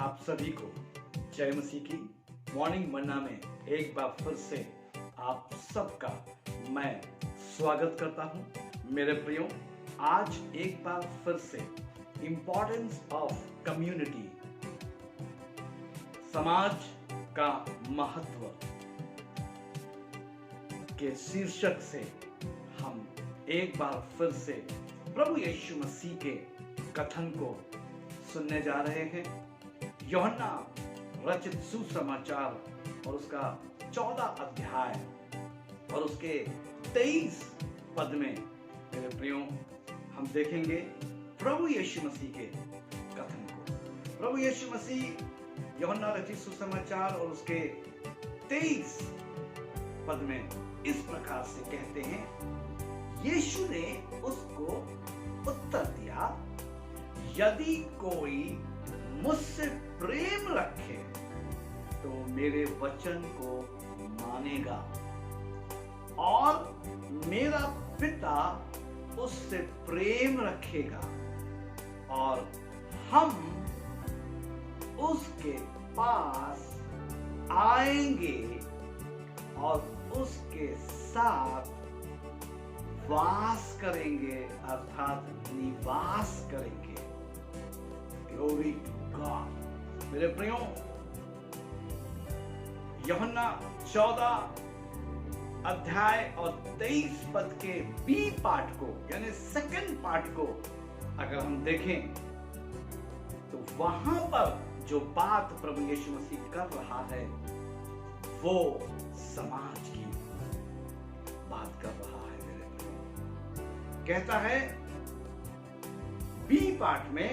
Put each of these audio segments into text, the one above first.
आप सभी को जय मसीह की। मॉर्निंग मन्ना में एक बार फिर से आप सबका मैं स्वागत करता हूं। मेरे प्रियो, आज एक बार फिर से इम्पोर्टेंस ऑफ कम्युनिटी, समाज का महत्व के शीर्षक से हम एक बार फिर से प्रभु यीशु मसीह के कथन को सुनने जा रहे हैं। यूहन्ना रचित सुसमाचार और उसका 14 अध्याय और उसके 23 पद में मेरे प्रियो हम देखेंगे प्रभु यीशु मसीह के कथन को। प्रभु यीशु मसीह यूहन्ना रचित सुसमाचार और उसके 23 पद में इस प्रकार से कहते हैं, यीशु ने उसको उत्तर दिया, यदि कोई मुझसे प्रेम रखे तो मेरे वचन को मानेगा और मेरा पिता उससे प्रेम रखेगा और हम उसके पास आएंगे और उसके साथ वास करेंगे, अर्थात निवास करेंगे। Glory to God. मेरे प्रियो, यूहन्ना 14 अध्याय और 23 पद के बी पार्ट को यानी सेकंड पार्ट को अगर हम देखें तो वहां पर जो बात प्रभु यीशु मसीह कर रहा है वो समाज की बात कर रहा है। मेरे प्रियो, कहता है बी पार्ट में,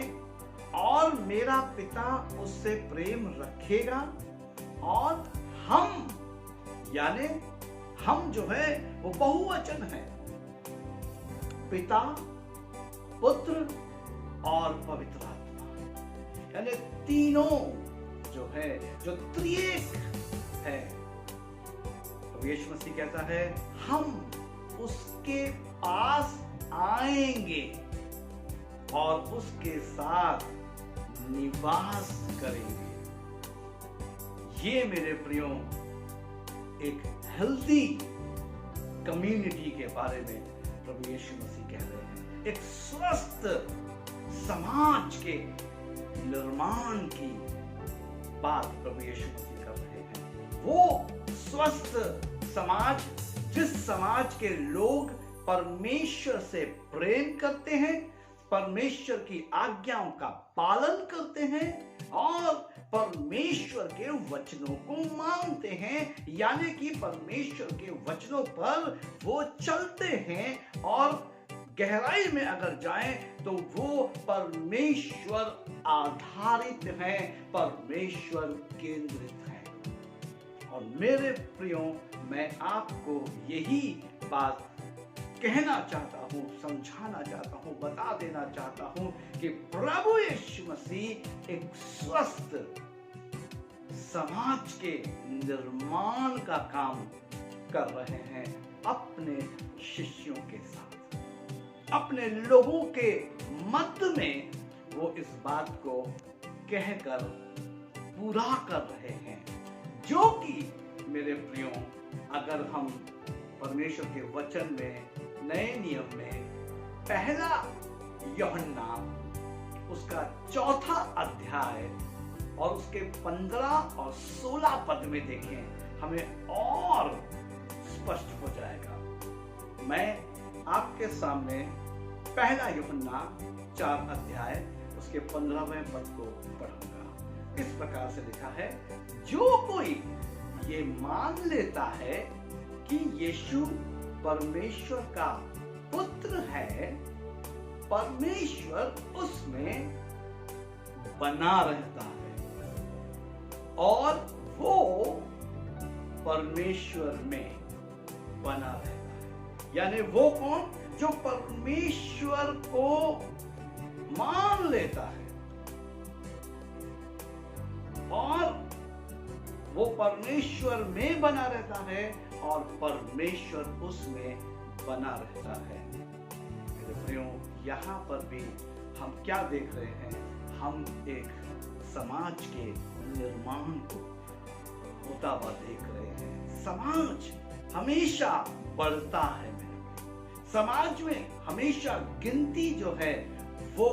और मेरा पिता उससे प्रेम रखेगा और हम, यानी हम जो है वो बहुवचन है, पिता, पुत्र और पवित्र आत्मा, यानी तीनों जो है, जो त्रिएक है। तो यीशु मसीह कहता है हम उसके पास आएंगे और उसके साथ निवास करेंगे। ये मेरे प्रियो एक हेल्दी कम्युनिटी के बारे में प्रभु यीशु मसीह कह रहे हैं। एक स्वस्थ समाज के निर्माण की बात प्रभु यीशु मसीह कर रहे हैं। वो स्वस्थ समाज, जिस समाज के लोग परमेश्वर से प्रेम करते हैं, परमेश्वर की आज्ञाओं का पालन करते हैं और परमेश्वर के वचनों को मानते हैं, यानी कि परमेश्वर के वचनों पर वो चलते हैं और गहराई में अगर जाएं तो वो परमेश्वर आधारित हैं, परमेश्वर केंद्रित हैं। और मेरे प्रियो, मैं आपको यही बात कहना चाहता हूं, समझाना चाहता हूं, बता देना चाहता हूं कि प्रभु यीशु मसीह एक स्वस्थ समाज के निर्माण का काम कर रहे हैं अपने शिष्यों के साथ, अपने लोगों के मध्य में वो इस बात को कहकर पूरा कर रहे हैं, जो कि मेरे प्रियो अगर हम परमेश्वर के वचन में नए नियम में पहला यूहन्ना उसका 4 अध्याय और उसके 15 और 16 पद में देखें, हमें और स्पष्ट हो जाएगा। मैं आपके सामने पहला यूहन्ना 4 अध्याय उसके 15वें पद को पढ़ूंगा। इस प्रकार से लिखा है, जो कोई ये मान लेता है कि यीशु परमेश्वर का पुत्र है, परमेश्वर उसमें बना रहता है और वो परमेश्वर में बना रहता है। यानी वो कौन? जो परमेश्वर को मान लेता है और वो परमेश्वर में बना रहता है और परमेश्वर उसमें बना रहता है। मेरे प्रियो, यहाँ पर भी हम क्या देख रहे हैं? हम एक समाज के निर्माण को होता हुआ देख रहे हैं। समाज हमेशा बढ़ता है मेरे, समाज में हमेशा गिनती जो है वो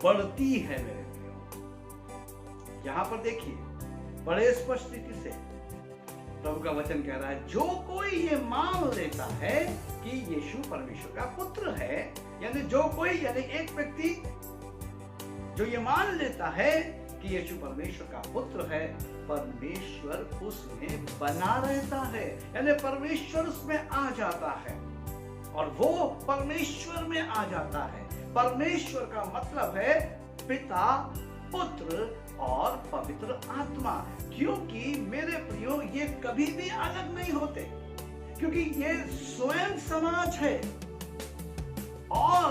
बढ़ती है मेरे। यहां पर देखिए बड़े स्पष्ट रीति से प्रभु का वचन कह रहा है, जो कोई ये मान लेता है कि यीशु परमेश्वर का पुत्र है, यानी जो कोई, यानी एक व्यक्ति जो ये मान लेता है कि यीशु परमेश्वर का पुत्र है, परमेश्वर उसमें बना रहता है, यानी परमेश्वर उसमें आ जाता है और वो परमेश्वर में आ जाता है। परमेश्वर का मतलब है पिता, पुत्र और पवित्र आत्मा। क्योंकि मेरे प्रियो ये कभी भी अलग नहीं होते, क्योंकि ये स्वयं समाज है और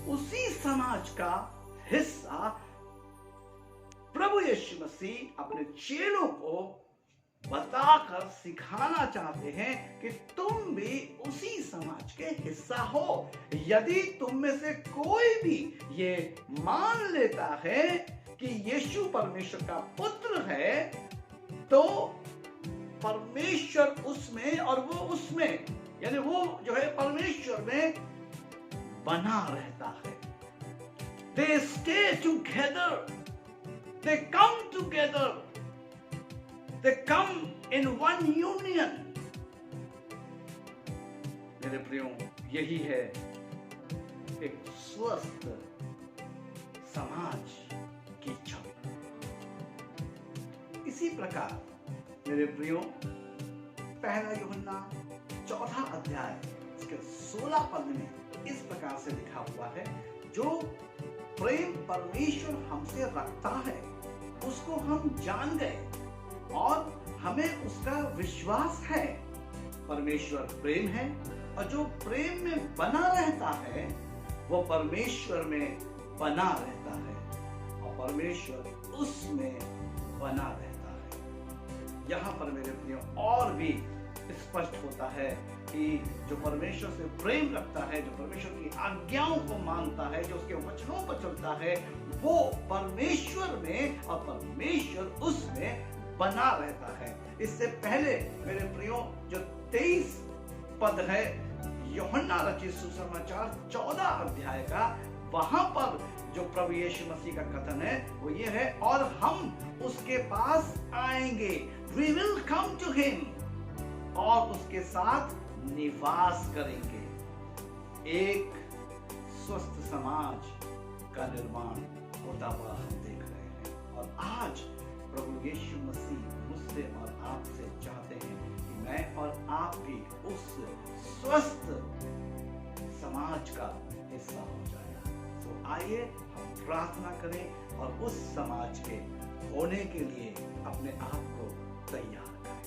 उसी समाज का हिस्सा प्रभु यीशु मसीह अपने चेलों को बताकर सिखाना चाहते हैं कि तुम भी उसी समाज के हिस्सा हो। यदि तुम में से कोई भी ये मान लेता है कि यीशु परमेश्वर का पुत्र है, तो परमेश्वर उसमें और वो उसमें, यानी वो जो है परमेश्वर में बना रहता है। They stay together, they come together, they come in one union। मेरे प्रियो, यही है एक स्वस्थ समाज की छवि। इसी प्रकार मेरे प्रियो, पहला यूहन्ना 4 अध्याय इसके 16 पद में इस प्रकार से लिखा हुआ है, जो प्रेम परमेश्वर हमसे रखता है उसको हम जान गए और हमें उसका विश्वास है। परमेश्वर प्रेम है और जो प्रेम में बना रहता है वो परमेश्वर में बना रहता है और परमेश्वर उसमें बना रहता है। यहाँ पर मेरे प्रियो और भी स्पष्ट होता है कि जो परमेश्वर से प्रेम रखता है, जो परमेश्वर की आज्ञाओं को मानता है, जो उसके वचनों पर चलता है, वो परमेश्वर में और परमेश्वर उसमें बना रहता है। इससे पहले मेरे प्रियो जो 23 पद है यूहन्ना रचित सुसमाचार 14 अध्याय का, वहां पर जो प्रभु यीशु मसीह का कथन है वो ये है, और हम उसके पास आएंगे, we will come to him, और उसके साथ निवास करेंगे। एक स्वस्थ समाज का निर्माण होता हुआ हम देख रहे हैं और आज प्रभु यीशु मसीह मुझसे और आपसे चाहते हैं कि मैं और आप भी उस स्वस्थ समाज का हिस्सा हो जाए। तो आइए हम प्रार्थना करें और उस समाज के होने के लिए अपने आप को तैयार करें।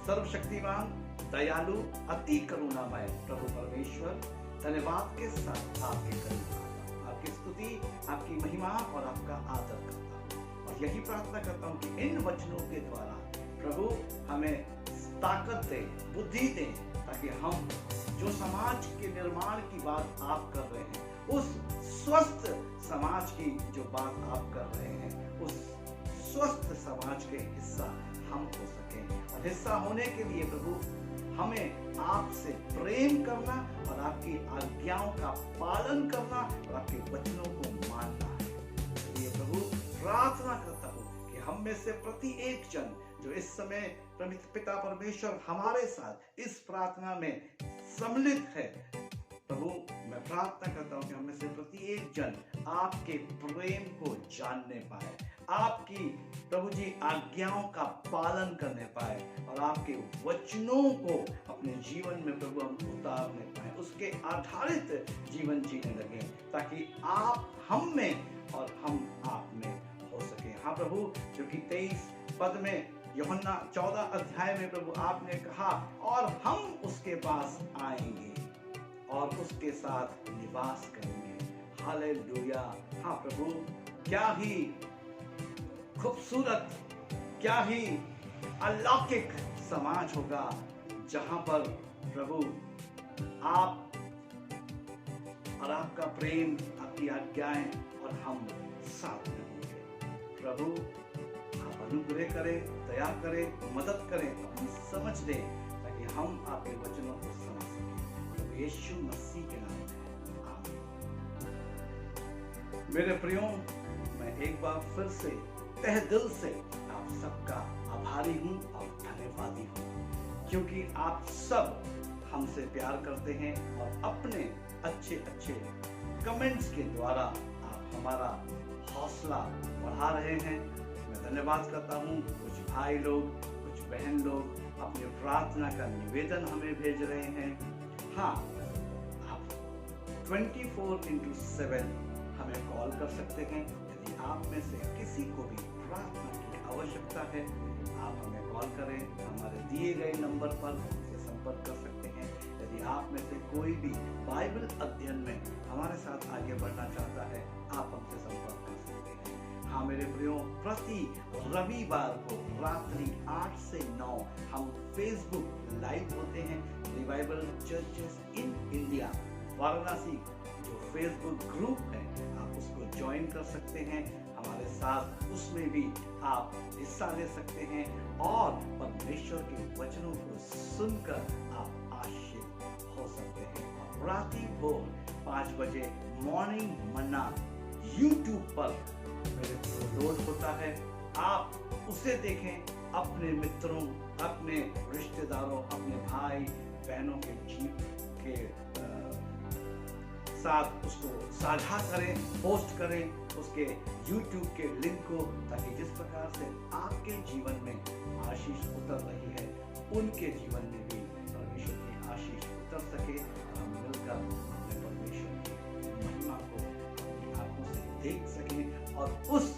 सर्वशक्तिमान, दयालु, अति करुणामय प्रभु परमेश्वर, धन्यवाद के साथ आपके करीब आता हूं, आपकी स्तुति, आपकी महिमा और आपका आदर करता हूं और यही प्रार्थना करता हूं कि इन वचनों के द्वारा प्रभु हमें ताकत दे, बुद्धि दे, ताकि हम जो समाज के निर्माण की बात आप कर रहे हैं, उस स्वस्थ समाज की जो बात आप कर रहे हैं, उस स्वस्थ समाज के हिस्सा हम हो सकें। और हिस्सा होने के लिए प्रभु हमें आपसे प्रेम करना और आपकी आज्ञाओं का पालन करना और आपके वचनों को मानना है। इसलिए प्रभु प्रार्थना करता हूँ कि हम में से प्रति एक जन जो इस समय पिता परमेश्वर हमारे साथ इस प्रार्थना में सम्मिलित है, प्रभु मैं प्रार्थना करता हूँ कि हम में से प्रति एक जन आपके प्रेम को जानने पाए, आपकी प्रभु जी आज्ञाओं का पालन करने पाए और आपके वचनों को अपने जीवन में प्रभु हम उतारने पाए, उसके आधारित जीवन जीने लगे, ताकि आप हम में और हम आप में हो सके। हाँ प्रभु, जो कि 23 पद में यूहन्ना 14 अध्याय में प्रभु आपने कहा, और हम उसके पास आएंगे और उसके साथ निवास करेंगे। हालेलुया। हाँ प्रभु, क्या ही खूबसूरत, क्या ही अलौकिक समाज होगा जहां पर प्रभु आप और आपका प्रेम, आपकी आज्ञाएं और हम साथ में होंगे। प्रभु आप अनुग्रह करें, दया करें, मदद करें, अपनी समझ दें ताकि हम आपके वचनों को समझ सकें। तो यीशु मसीह के नाम में आमीन। मेरे प्रियो, मैं एक बार फिर से तहे दिल से आप सबका आभारी हूँ और धन्यवादी हूँ, क्योंकि आप सब हमसे प्यार करते हैं और अपने अच्छे अच्छे कमेंट्स के द्वारा आप हमारा हौसला बढ़ा रहे हैं। मैं धन्यवाद करता हूँ। कुछ भाई लोग, कुछ बहन लोग अपने प्रार्थना का निवेदन हमें भेज रहे हैं। हाँ, आप 24/7 हमें कॉल कर सकते हैं। यदि आप में से किसी को भी प्रार्थना की आवश्यकता है, आप हमें कॉल करें। हमारे दिए गए नंबर पर हमसे संपर्क कर सकते हैं। यदि आप में से कोई भी बाइबल अध्ययन में हमारे साथ आगे बढ़ना चाहता है, आप हमसे संपर्क कर सकते हैं। हाँ मेरे प्रियो, प्रति रविवार को रात्रि 8 से 9 हम फेसबुक लाइव होते हैं। Revival churches in India Varanasi जो फेसबुक ग्रुप है, आप उसको ज्वाइन कर सकते हैं। हमारे साथ उसमें भी आप हिस्सा ले सकते हैं और परमेश्वर के वचनों को सुनकर आप आशीषित हो सकते हैं। रात्रि भोर 5 बजे मॉर्निंग मन्ना YouTube पर मेरे लोड होता है। आप उसे देखें, अपने मित्रों, अपने रिश्तेदारों, अपने भाई बहनों के के साथ उसको साझा करें, पोस्ट करें उसके YouTube के लिंक को, ताकि जिस प्रकार से आपके जीवन में आशीष उतर रही है, उनके जीवन में भी परमेश्वर की आशीष उतर सके। हम मिलकर अपने परमेश्वर की महिमा को अपनी आंखों से देख सकें और उस